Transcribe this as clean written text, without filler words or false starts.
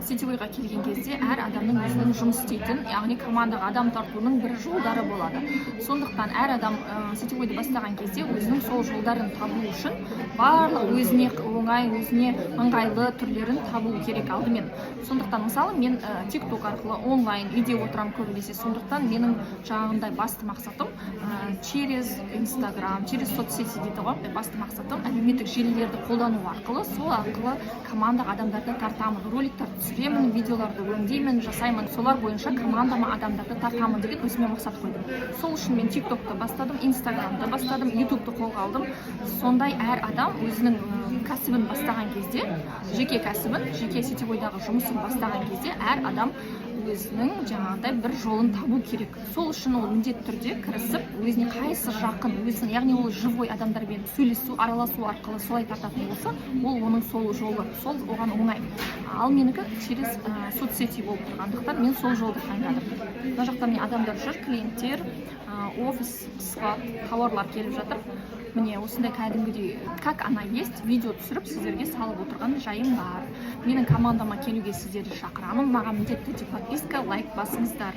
сетевойға келген кезде әр адамның өзінің жұмыс істейтін, яғни командаға адам тартуының бір жолдары болады. Сондықтан әр адам сетевойды бастаған кезде өзінің сол жолдарын табу үшін барлық өзіне оңай, өзіне ыңғайлы түрлерін табу керек алдымен. Сондықтан мысалы мен TikTok арқылы онлайн үйде отырам көбінесе. Сондықтан менің жаңағындай басты мақсатым через Instagram, через соцсети дейді ғой. Басты мақсатым әлеуметтік желілерді қолдану арқылы, сол арқылы командаға адамдарды тартамын, роликтар түсіремін, видеоларды өңдеймін, жасаймын. Солар бойынша командама адамдарды тартамын деген өзіме мақсат қойдым. Сол үшін мен TikTok'ты бастадым, Instagram'ды бастадым, YouTube'ты қолға алдым. Сондай әр адам өзінің кәсібін бастаған кезде, жеке кәсібін, жеке сетевойдағы жұмысын бастаған кезде әр адам өзінің жаңағыдай бір жолын табу керек. Сол үшін ол міндетті түрде кірісіп, өзіне қайсы жақын, өзінің, яғни ол живой адамдармен сөйлесу, араласу арқылы солай тартатын болса, ол оның сол жолы, сол оған оңай. Ал менікі через соцсети болып тұрғандықтан мен сол жолды таңдадым. Мына жақта мен адамдар жүр, клиенттер, офисқа тауарлар келіп жатыр. Міне осындай кәдімгідей как она есть видео түсіріп сіздерге салып отырған жайым бар. Менің командама келуге сіздерді шақырамын. Маған міндетті түрде подписка, лайк басыңыздар.